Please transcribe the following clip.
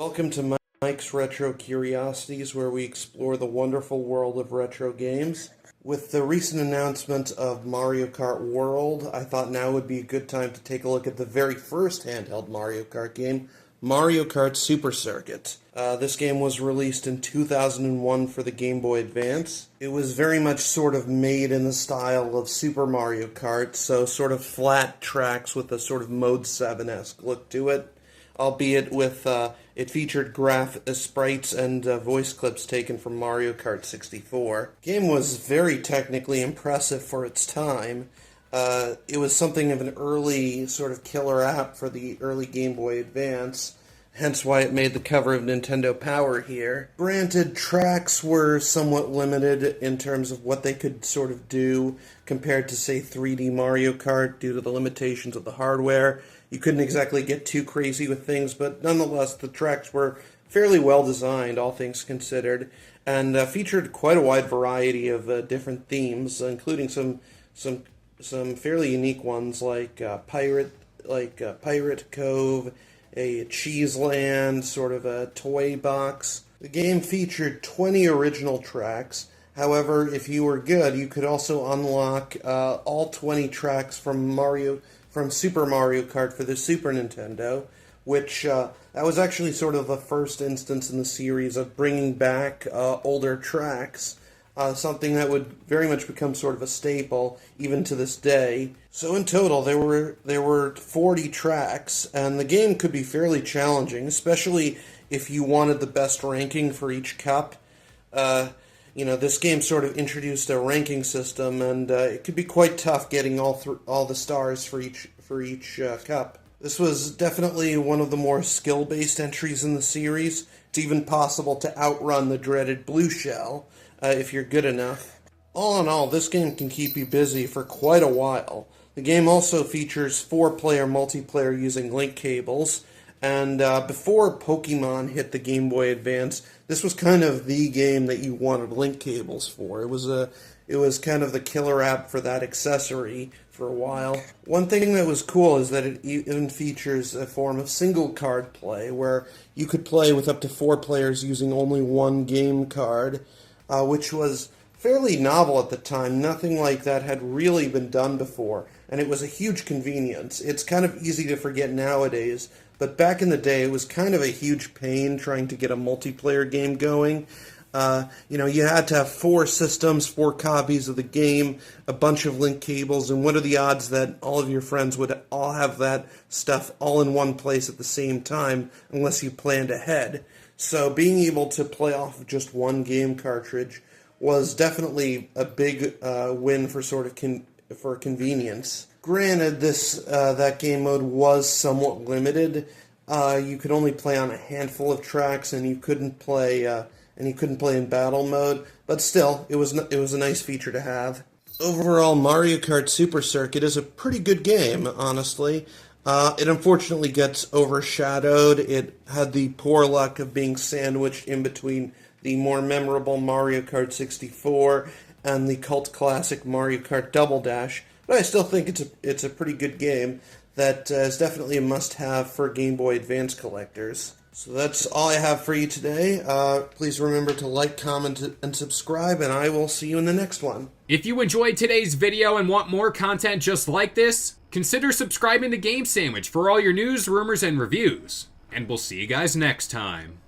Welcome to Mike's Retro Curiosities, where we explore the wonderful world of retro games. With the recent announcement of Mario Kart World, I thought now would be a good time to take a look at the very first handheld Mario Kart game, Mario Kart Super Circuit. This game was released in 2001 for the GameBoy Advance. It was very much sort of made in the style of Super Mario Kart, so sort of flat tracks with a sort of Mode 7-esque look to it, albeit with it featured sprites and voice clips taken from Mario Kart 64. The game was very technically impressive for its time. It was something of an early sort of killer app for the early Game Boy Advance, hence why it made the cover of Nintendo Power here. Granted, tracks were somewhat limited in terms of what they could sort of do compared to, say, 3D Mario Kart due to the limitations of the hardware. You couldn't exactly get too crazy with things, but nonetheless, the tracks were fairly well designed, all things considered, and featured quite a wide variety of different themes, including some fairly unique ones like Pirate Cove, a cheese land, sort of a toy box. The game featured 20 original tracks. However, if you were good, you could also unlock all 20 tracks from Super Mario Kart for the Super Nintendo, which that was actually sort of the first instance in the series of bringing back older tracks, something that would very much become sort of a staple even to this day. So in total, there were 40 tracks, and the game could be fairly challenging, especially if you wanted the best ranking for each cup. This game sort of introduced a ranking system, and it could be quite tough getting all the stars for each cup. This was definitely one of the more skill-based entries in the series. It's even possible to outrun the dreaded blue shell if you're good enough. All in all, this game can keep you busy for quite a while. The game also features 4-player multiplayer using link cables. And before Pokemon hit the Game Boy Advance, this was kind of the game that you wanted link cables for. It was kind of the killer app for that accessory for a while. One thing that was cool is that it even features a form of single card play, where you could play with up to 4 players using only one game card, which was fairly novel at the time. Nothing like that had really been done before, and it was a huge convenience. It's kind of easy to forget nowadays, but back in the day, it was kind of a huge pain trying to get a multiplayer game going. You had to have 4 systems, 4 copies of the game, a bunch of link cables, and what are the odds that all of your friends would all have that stuff all in one place at the same time, unless you planned ahead. So being able to play off of just one game cartridge was definitely a big win for for convenience. Granted, that game mode was somewhat limited. You could only play on a handful of tracks, and you couldn't play in battle mode. But still, it was a nice feature to have. Overall, Mario Kart Super Circuit is a pretty good game, honestly. It unfortunately gets overshadowed. It had the poor luck of being sandwiched in between the more memorable Mario Kart 64 and the cult classic Mario Kart Double Dash. But I still think it's a pretty good game that is definitely a must-have for Game Boy Advance collectors. So that's all I have for you today. Please remember to like, comment, and subscribe, and I will see you in the next one. If you enjoyed today's video and want more content just like this, consider subscribing to Game Sandwich for all your news, rumors, and reviews. And we'll see you guys next time.